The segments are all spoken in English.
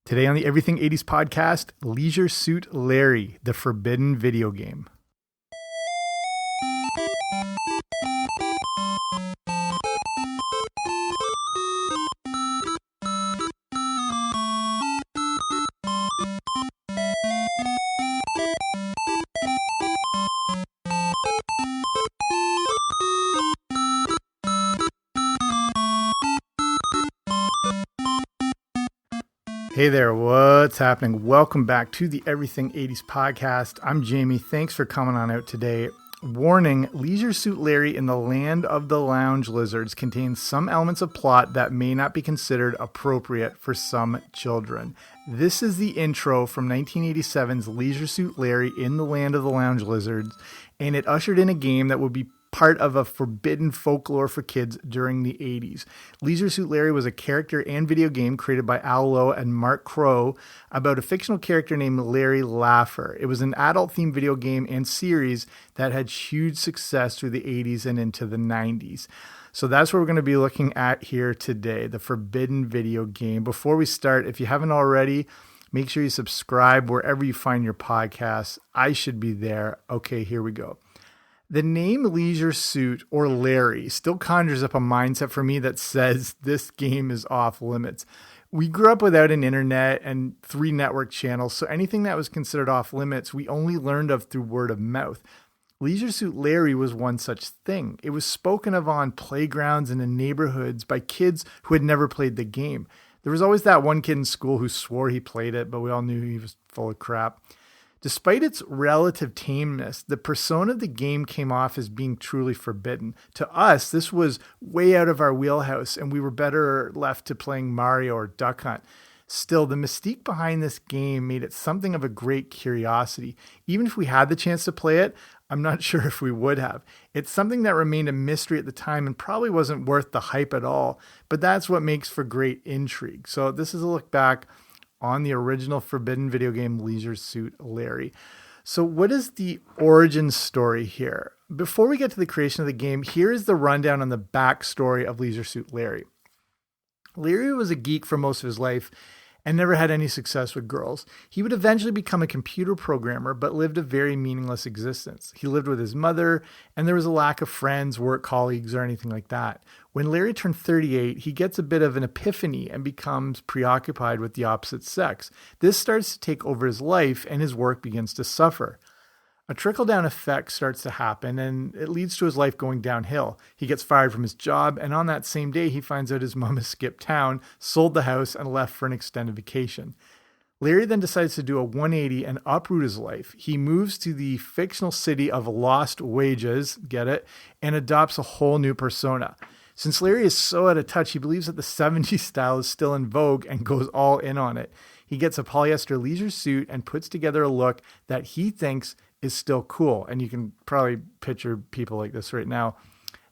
Today on the Everything 80s podcast, Leisure Suit Larry, the forbidden video game. Hey there, what's happening? Welcome back to the Everything 80s podcast. I'm Jamie. Thanks for coming on out today. Warning, Leisure Suit Larry in the Land of the Lounge Lizards contains some elements of plot that may not be considered appropriate for some children. This is the intro from 1987's Leisure Suit Larry in the Land of the Lounge Lizards, and it ushered in a game that would be part of a forbidden folklore for kids during the 80s. Leisure Suit Larry was a character and video game created by Al Lowe and Mark Crow about a fictional character named Larry Laffer. It was an adult-themed video game and series that had huge success through the 80s and into the 90s. So that's what we're going to be looking at here today, the forbidden video game. Before we start, if you haven't already, make sure you subscribe wherever you find your podcasts. I should be there. Okay, here we go. The name Leisure Suit or Larry still conjures up a mindset for me that says this game is off limits. We grew up without an internet and 3 network channels, so anything that was considered off limits, we only learned of through word of mouth. Leisure Suit Larry was one such thing. It was spoken of on playgrounds and in neighborhoods by kids who had never played the game. There was always that one kid in school who swore he played it, but we all knew he was full of crap. Despite its relative tameness, the persona of the game came off as being truly forbidden. To us, this was way out of our wheelhouse, and we were better left to playing Mario or Duck Hunt. Still, the mystique behind this game made it something of a great curiosity. Even if we had the chance to play it, I'm not sure if we would have. It's something that remained a mystery at the time and probably wasn't worth the hype at all, but that's what makes for great intrigue. So this is a look back on the original forbidden video game Leisure Suit Larry. So what is the origin story here? Before we get to the creation of the game, here is the rundown on the backstory of Leisure Suit Larry. Larry was a geek for most of his life and never had any success with girls. He would eventually become a computer programmer, but lived a very meaningless existence. He lived with his mother, and there was a lack of friends, work colleagues, or anything like that. When Larry turned 38, he gets a bit of an epiphany and becomes preoccupied with the opposite sex. This starts to take over his life, and his work begins to suffer. A trickle-down effect starts to happen, and it leads to his life going downhill. He gets fired from his job, and on that same day, he finds out his mom has skipped town, sold the house, and left for an extended vacation. Larry then decides to do a 180 and uproot his life. He moves to the fictional city of Lost Wages, get it, and adopts a whole new persona. Since Larry is so out of touch, he believes that the 70s style is still in vogue and goes all in on it. He gets a polyester leisure suit and puts together a look that he thinks is still cool. And you can probably picture people like this right now.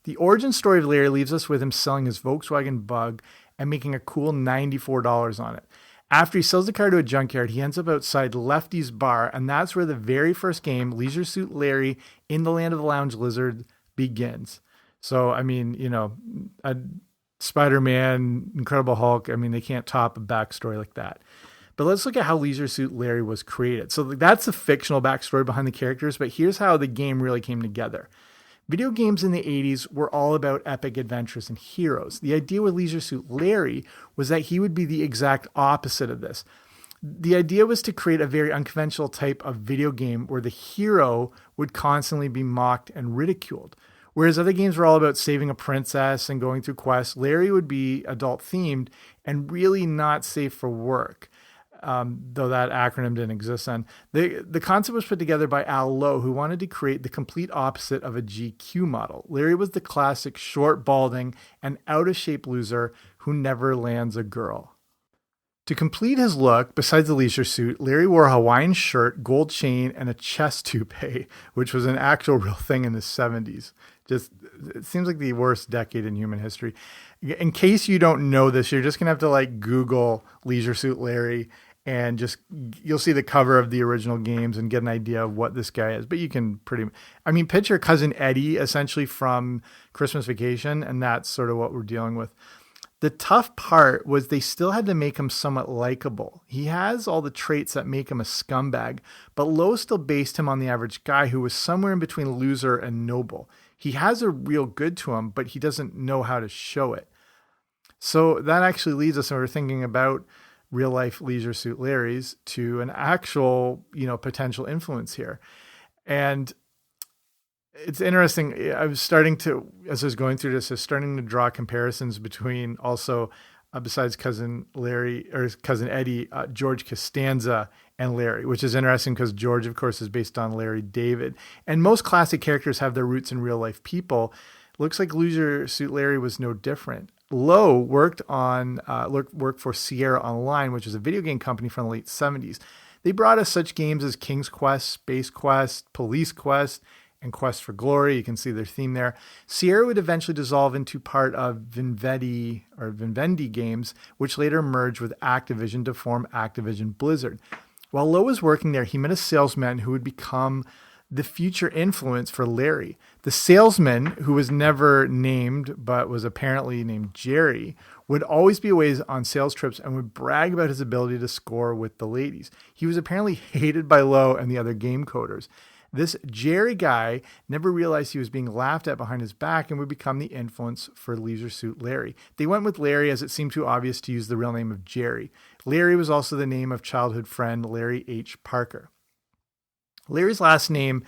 The origin story of Larry leaves us with him selling his Volkswagen Bug and making a cool $94 on it. After he sells the car to a junkyard, he ends up outside Lefty's bar, and that's where the very first game, Leisure Suit Larry in the Land of the Lounge Lizard, begins. So, I mean, you know, Spider-Man, Incredible Hulk, I mean, they can't top a backstory like that. But let's look at how Leisure Suit Larry was created. So that's the fictional backstory behind the characters, but here's how the game really came together. Video games in the 80s were all about epic adventures and heroes. The idea with Leisure Suit Larry was that he would be the exact opposite of this. The idea was to create a very unconventional type of video game where the hero would constantly be mocked and ridiculed. Whereas other games were all about saving a princess and going through quests, Larry would be adult-themed and really not safe for work. Though that acronym didn't exist then. The concept was put together by Al Lowe, who wanted to create the complete opposite of a GQ model. Larry was the classic short, balding, and out-of-shape loser who never lands a girl. To complete his look, besides the leisure suit, Larry wore a Hawaiian shirt, gold chain, and a chest toupee, which was an actual real thing in the 70s. It seems like the worst decade in human history. In case you don't know this, you're just going to have to Google Leisure Suit Larry, and you'll see the cover of the original games and get an idea of what this guy is. But you can picture Cousin Eddie essentially from Christmas Vacation, and that's sort of what we're dealing with. The tough part was they still had to make him somewhat likable. He has all the traits that make him a scumbag, but Lowe still based him on the average guy who was somewhere in between loser and noble. He has a real good to him, but he doesn't know how to show it. So that actually leads us, when we're thinking about real life Leisure Suit Larrys, to an actual, potential influence here. And it's interesting. I was starting to, as I was going through this, I was starting to draw comparisons between also, besides Cousin Larry or Cousin Eddie, George Costanza and Larry, which is interesting because George, of course, is based on Larry David. And most classic characters have their roots in real life people. Looks like Leisure Suit Larry was no different. Lowe worked for Sierra Online, which is a video game company from the late 70s. They brought us such games as King's Quest, Space Quest, Police Quest, and Quest for Glory. You can see their theme there. Sierra would eventually dissolve into part of Vivendi Games, which later merged with Activision to form Activision Blizzard. While Lowe was working there, he met a salesman who would become the future influence for Larry. The salesman, who was never named but was apparently named Jerry, would always be away on sales trips and would brag about his ability to score with the ladies. He was apparently hated by Lowe and the other game coders. This Jerry guy never realized he was being laughed at behind his back and would become the influence for Leisure Suit Larry. They went with Larry as it seemed too obvious to use the real name of Jerry. Larry was also the name of childhood friend Larry H. Parker. Larry's last name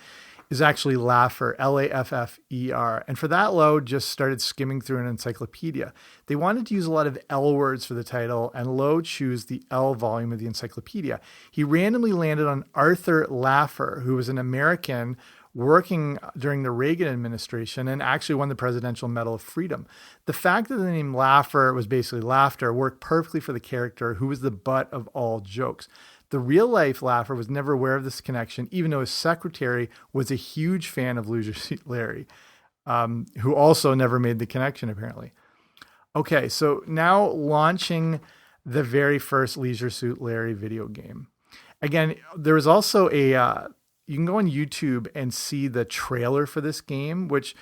is actually Laffer, Laffer, and for that, Lowe just started skimming through an encyclopedia. They wanted to use a lot of L words for the title, and Lowe chose the L volume of the encyclopedia. He randomly landed on Arthur Laffer, who was an American working during the Reagan administration and actually won the Presidential Medal of Freedom. The fact that the name Laffer was basically laughter worked perfectly for the character, who was the butt of all jokes. The real-life Laffer was never aware of this connection, even though his secretary was a huge fan of Leisure Suit Larry, who also never made the connection, apparently. Okay, so now launching the very first Leisure Suit Larry video game. Again, there was also you can go on YouTube and see the trailer for this game, which,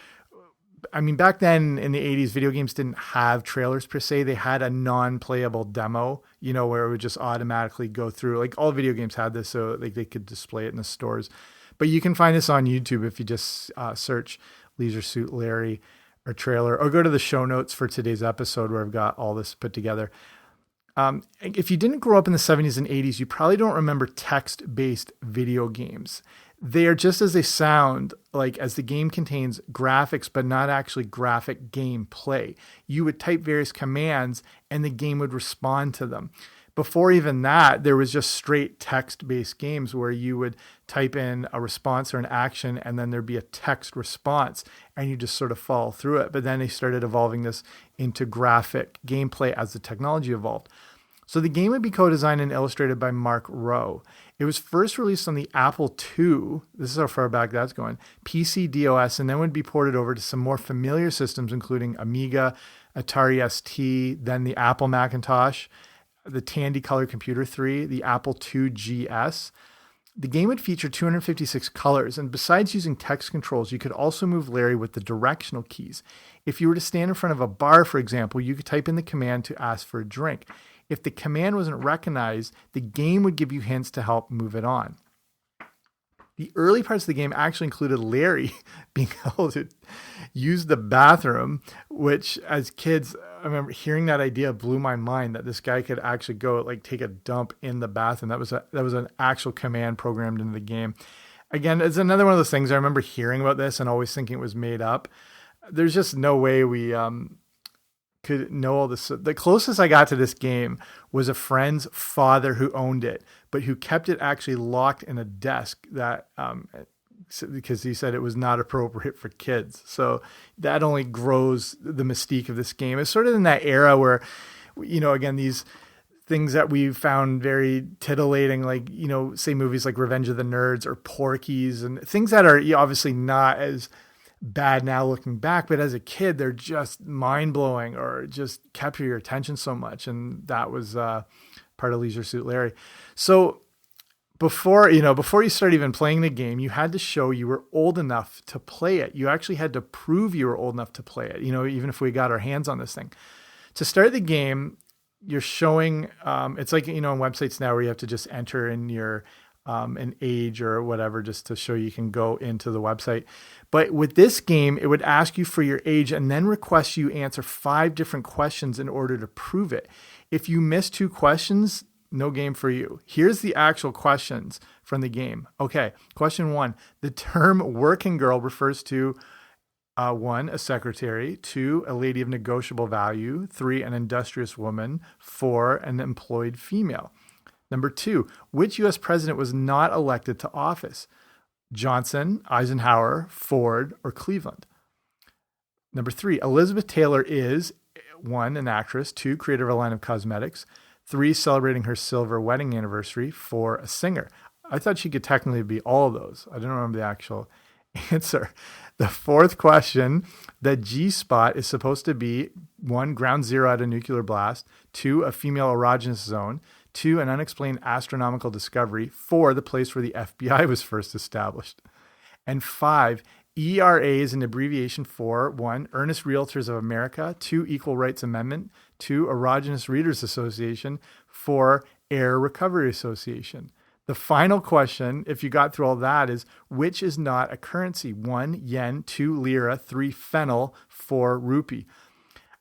I mean, back then in the 80s, video games didn't have trailers per se. They had a non-playable demo, where it would just automatically go through. Like all video games had this, so like they could display it in the stores. But you can find this on YouTube if you just search Leisure Suit Larry or trailer, or go to the show notes for today's episode where I've got all this put together. If you didn't grow up in the 70s and 80s, you probably don't remember text-based video games. They are just as they sound, like as the game contains graphics, but not actually graphic gameplay. You would type various commands and the game would respond to them. Before even that, there was just straight text-based games where you would type in a response or an action and then there'd be a text response and you just sort of follow through it. But then they started evolving this into graphic gameplay as the technology evolved. So the game would be co-designed and illustrated by Mark Rowe. It was first released on the Apple II, this is how far back that's going, PC DOS, and then would be ported over to some more familiar systems, including Amiga, Atari ST, then the Apple Macintosh, the Tandy Color Computer 3, the Apple II GS. The game would feature 256 colors, and besides using text controls, you could also move Larry with the directional keys. If you were to stand in front of a bar, for example, you could type in the command to ask for a drink. If the command wasn't recognized, the game would give you hints to help move it on. The early parts of the game actually included Larry being able to use the bathroom, which as kids, I remember hearing that idea blew my mind that this guy could actually go like take a dump in the bathroom. That was an actual command programmed into the game. Again, it's another one of those things I remember hearing about this and always thinking it was made up. There's just no way we could know all this. The closest I got to this game was a friend's father who owned it, but who kept it actually locked in a desk that because he said it was not appropriate for kids. So that only grows the mystique of this game. It's sort of in that era where, again, these things that we found very titillating, like, say movies like Revenge of the Nerds or Porky's and things that are obviously not as bad now looking back, but as a kid, they're just mind blowing or just capture your attention so much. And that was part of Leisure Suit Larry. So before you start even playing the game, you had to show you were old enough to play it. You actually had to prove you were old enough to play it, even if we got our hands on this thing. To start the game, you're showing, it's like, on websites now where you have to just enter in your an age or whatever just to show you can go into the website. But with this game, it would ask you for your age and then request you answer 5 different questions in order to prove it. If you miss 2 questions, no game for you. Here's the actual questions from the game. Okay, question 1. The term working girl refers to 1, a secretary, 2, a lady of negotiable value, 3, an industrious woman, 4, an employed female. Number 2, which U.S. president was not elected to office? Johnson, Eisenhower, Ford, or Cleveland? Number 3, Elizabeth Taylor is 1, an actress, 2, creator of a line of cosmetics, 3, celebrating her silver wedding anniversary, 4, a singer. I thought she could technically be all of those. I don't remember the actual answer. The 4th question, the G-spot is supposed to be 1, ground zero at a nuclear blast, 2, a female erogenous zone, 2, an unexplained astronomical discovery, 4, the place where the FBI was first established, and 5, ERA is an abbreviation for 1, Earnest Realtors of America, 2, Equal Rights Amendment, 2, Erogenous Readers Association, 4, Air Recovery Association. The final question, if you got through all that, is which is not a currency? 1, yen, 2, lira, 3, fennel, 4, rupee.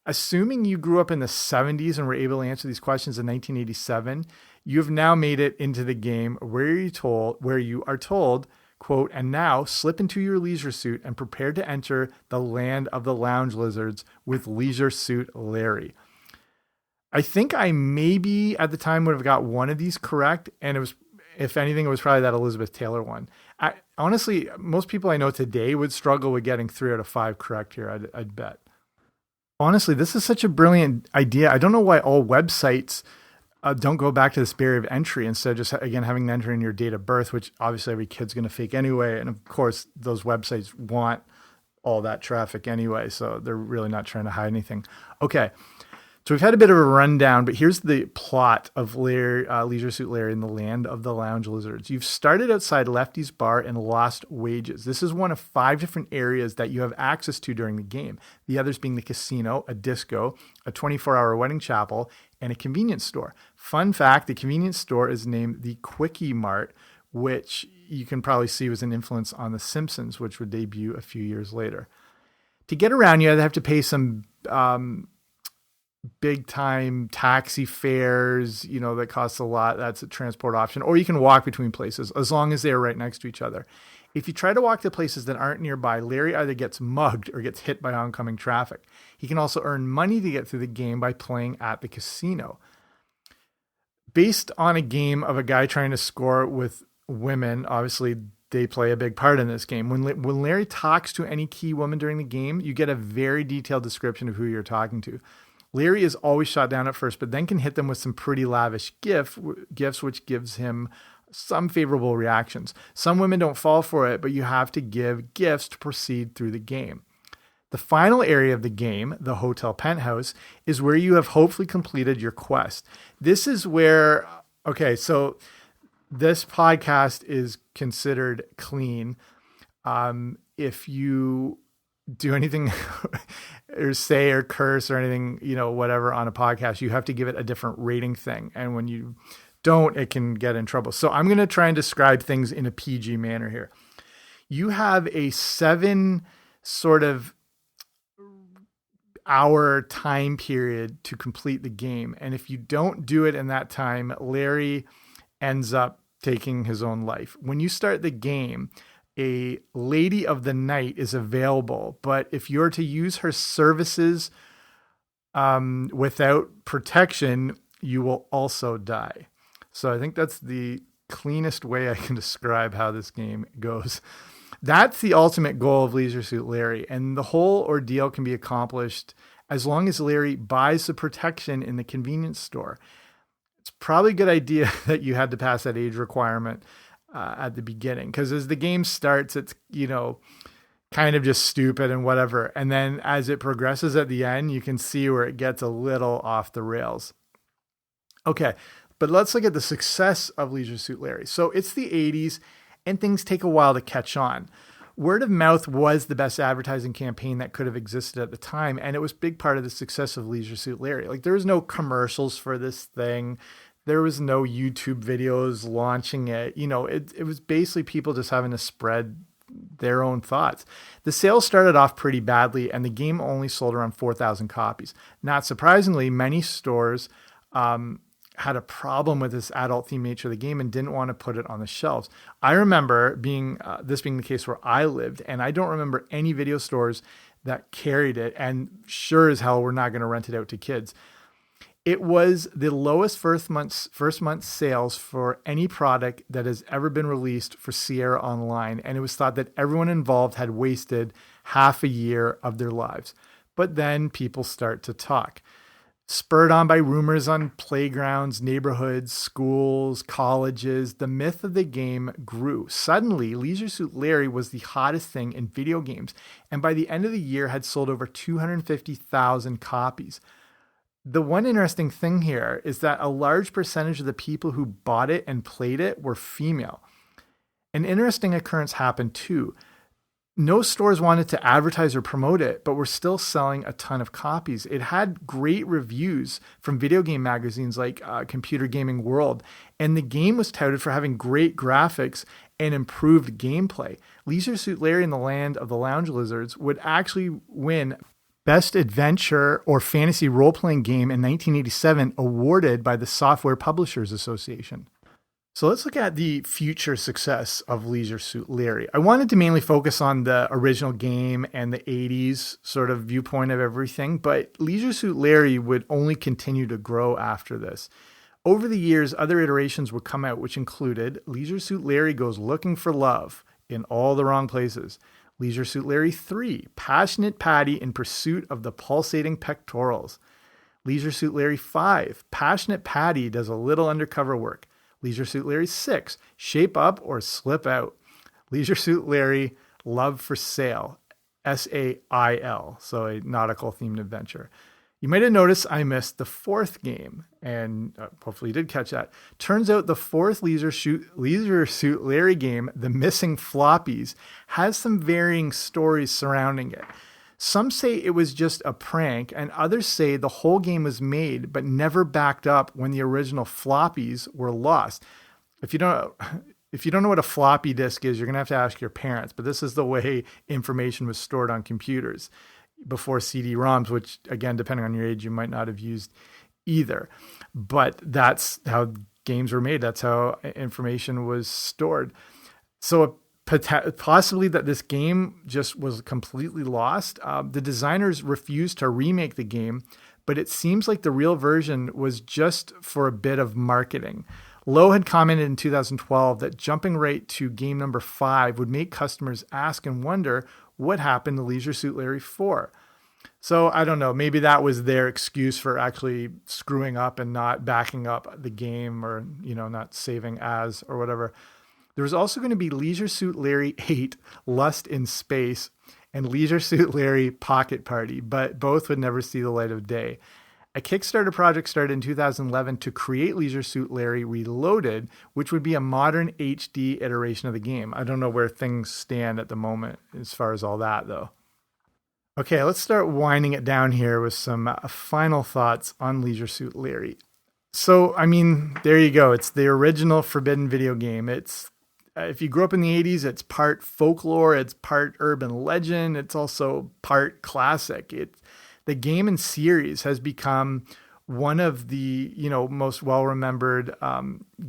Assuming you grew up in the 70s and were able to answer these questions in 1987, you have now made it into the game where you are told, quote, and now slip into your leisure suit and prepare to enter the land of the lounge lizards with Leisure Suit Larry. I think I maybe at the time would have got one of these correct, and it was, if anything, it was probably that Elizabeth Taylor one. Honestly, most people I know today would struggle with getting 3 out of 5 correct here, I'd bet. Honestly, this is such a brilliant idea. I don't know why all websites don't go back to this barrier of entry instead of just, again, having to enter in your date of birth, which obviously every kid's going to fake anyway. And of course, those websites want all that traffic anyway, so they're really not trying to hide anything. Okay, so we've had a bit of a rundown, but here's the plot of Leisure Suit Larry in the land of the lounge lizards. You've started outside Lefty's bar and lost wages. This is one of 5 different areas that you have access to during the game. The others being the casino, a disco, a 24-hour wedding chapel, and a convenience store. Fun fact, the convenience store is named the Quickie Mart, which you can probably see was an influence on The Simpsons, which would debut a few years later. To get around, you either have to pay some big time taxi fares, that costs a lot. That's a transport option. Or you can walk between places as long as they are right next to each other. If you try to walk to places that aren't nearby, Larry either gets mugged or gets hit by oncoming traffic. He can also earn money to get through the game by playing at the casino. Based on a game of a guy trying to score with women, obviously they play a big part in this game. When Larry talks to any key woman during the game, you get a very detailed description of who you're talking to. Larry is always shot down at first, but then can hit them with some pretty lavish gifts, which gives him some favorable reactions. Some women don't fall for it, but you have to give gifts to proceed through the game. The final area of the game, the hotel penthouse, is where you have hopefully completed your quest. This is where, okay, so this podcast is considered clean. If you do anything or say or curse or anything, whatever on a podcast, you have to give it a different rating thing. And when you don't, it can get in trouble. So I'm going to try and describe things in a PG manner here. You have a 7 sort of hour time period to complete the game. And if you don't do it in that time, Larry ends up taking his own life. When you start the game, a lady of the night is available, but if you're to use her services without protection, you will also die. So I think that's the cleanest way I can describe how this game goes. That's the ultimate goal of Leisure Suit Larry, and the whole ordeal can be accomplished as long as Larry buys the protection in the convenience store. It's probably a good idea that you had to pass that age requirement at the beginning, because as the game starts, it's, kind of just stupid and whatever. And then as it progresses at the end, you can see where it gets a little off the rails. Okay, but let's look at the success of Leisure Suit Larry. So it's the 80s and things take a while to catch on. Word of mouth was the best advertising campaign that could have existed at the time, and it was a big part of the success of Leisure Suit Larry. Like, there was no commercials for this thing. There was no YouTube videos launching it. It was basically people just having to spread their own thoughts. The sales started off pretty badly, and the game only sold around 4,000 copies. Not surprisingly, many stores had a problem with this adult theme nature of the game and didn't want to put it on the shelves. I remember this being the case where I lived, and I don't remember any video stores that carried it, and sure as hell we're not going to rent it out to kids. It was the lowest first month sales for any product that has ever been released for Sierra Online, and it was thought that everyone involved had wasted half a year of their lives. But then people start to talk. Spurred on by rumors on playgrounds, neighborhoods, schools, colleges, the myth of the game grew. Suddenly, Leisure Suit Larry was the hottest thing in video games, and by the end of the year had sold over 250,000 copies. The one interesting thing here is that a large percentage of the people who bought it and played it were female. An interesting occurrence happened too. No stores wanted to advertise or promote it, but were still selling a ton of copies. It had great reviews from video game magazines like Computer Gaming World, and the game was touted for having great graphics and improved gameplay. Leisure Suit Larry in the Land of the Lounge Lizards would actually win Best Adventure or Fantasy Role-Playing Game in 1987, awarded by the Software Publishers Association. So let's look at the future success of Leisure Suit Larry. I wanted to mainly focus on the original game and the 80s sort of viewpoint of everything, but Leisure Suit Larry would only continue to grow after this. Over the years, other iterations would come out, which included Leisure Suit Larry Goes Looking for Love in All the Wrong Places, Leisure Suit Larry 3, Passionate Patty in Pursuit of the Pulsating Pectorals, Leisure Suit Larry 5, Passionate Patty Does a Little Undercover Work, Leisure Suit Larry 6, Shape Up or Slip Out. Leisure Suit Larry Love for Sail, SAIL, so a nautical themed adventure. You might have noticed I missed the fourth game, and hopefully you did catch that. Turns out the fourth Leisure Suit Larry game, The Missing Floppies, has some varying stories surrounding it. Some say it was just a prank, and others say the whole game was made but never backed up when the original floppies were lost. If you don't know what a floppy disk is, you're going to have to ask your parents, but this is the way information was stored on computers before CD-ROMs, which, again, depending on your age, you might not have used either. But that's how games were made. That's how information was stored. So possibly that this game just was completely lost. The designers refused to remake the game, but it seems like the real version was just for a bit of marketing. Lowe had commented in 2012 that jumping right to game number 5 would make customers ask and wonder what happened to Leisure Suit Larry 4. So I don't know, maybe that was their excuse for actually screwing up and not backing up the game, or, not saving as or whatever. There was also going to be Leisure Suit Larry 8, Lust in Space, and Leisure Suit Larry Pocket Party, but both would never see the light of day. A Kickstarter project started in 2011 to create Leisure Suit Larry Reloaded, which would be a modern HD iteration of the game. I don't know where things stand at the moment as far as all that, though. Okay, let's start winding it down here with some final thoughts on Leisure Suit Larry. So, there you go. It's the original forbidden video game. It's if you grew up in the 80s, it's part folklore, it's part urban legend, it's also part classic. The game and series has become one of the most well-remembered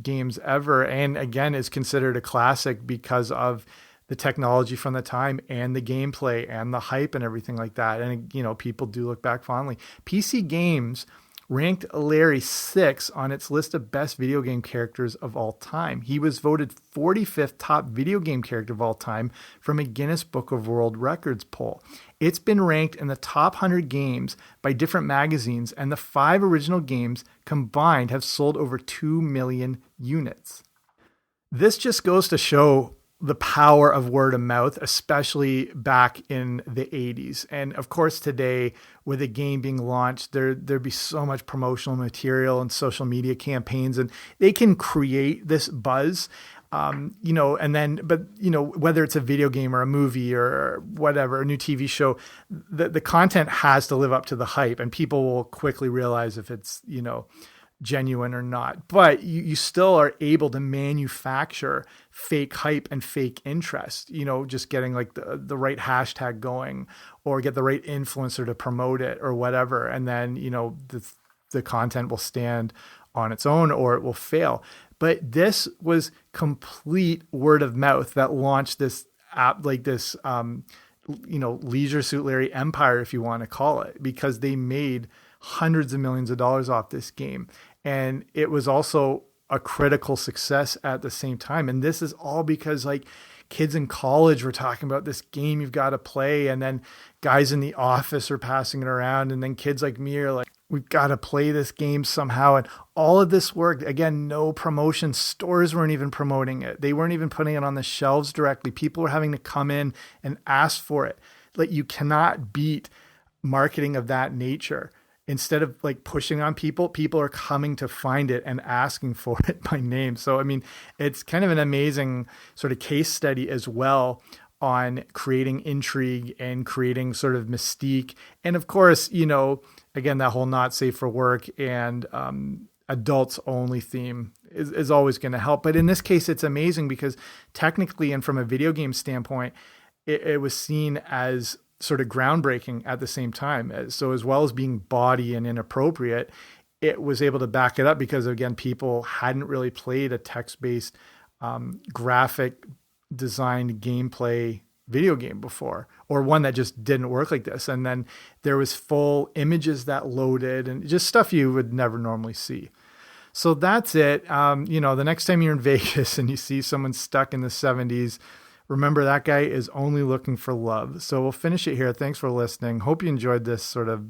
games ever, and again is considered a classic because of the technology from the time and the gameplay and the hype and everything like that. And people do look back fondly. PC Games ranked Larry 6 on its list of best video game characters of all time. He was voted 45th top video game character of all time from a Guinness Book of World Records poll. It's been ranked in the top 100 games by different magazines, and the 5 original games combined have sold over 2 million units. This just goes to show the power of word of mouth, especially back in the 80s. And of course, today, with a game being launched, there'd be so much promotional material and social media campaigns, and they can create this buzz. Whether it's a video game or a movie or whatever, a new TV show, the content has to live up to the hype, and people will quickly realize if it's, genuine or not. But you still are able to manufacture fake hype and fake interest, just getting like the right hashtag going, or get the right influencer to promote it or whatever. And then, the content will stand on its own or it will fail. But this was complete word of mouth that launched this app, like this, Leisure Suit Larry empire, if you want to call it, because they made hundreds of millions of dollars off this game. And it was also a critical success at the same time. And this is all because like kids in college were talking about this game you've got to play. And then guys in the office are passing it around. And then kids like me are like, we've got to play this game somehow. And all of this worked. Again, no promotion. Stores weren't even promoting it. They weren't even putting it on the shelves directly. People were having to come in and ask for it. Like, you cannot beat marketing of that nature. Instead of like pushing on people are coming to find it and asking for it by name. So, I mean, it's kind of an amazing sort of case study as well on creating intrigue and creating sort of mystique. And of course, again, that whole not safe for work and adults only theme is always going to help. But in this case, it's amazing because technically, and from a video game standpoint, it was seen as sort of groundbreaking at the same time. So as well as being bawdy and inappropriate, it was able to back it up because, again, people hadn't really played a text-based graphic designed gameplay video game before, or one that just didn't work like this. And then there was full images that loaded and just stuff you would never normally see. So that's it. The next time you're in Vegas and you see someone stuck in the 70s, remember, that guy is only looking for love. So we'll finish it here. Thanks for listening. Hope you enjoyed this sort of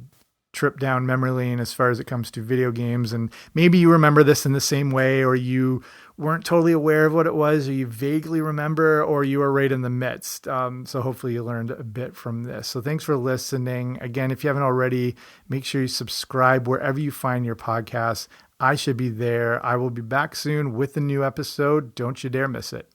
trip down memory lane as far as it comes to video games. And maybe you remember this in the same way, or you weren't totally aware of what it was, or you vaguely remember, or you were right in the midst. So hopefully you learned a bit from this. So thanks for listening. Again, if you haven't already, make sure you subscribe wherever you find your podcasts. I should be there. I will be back soon with a new episode. Don't you dare miss it.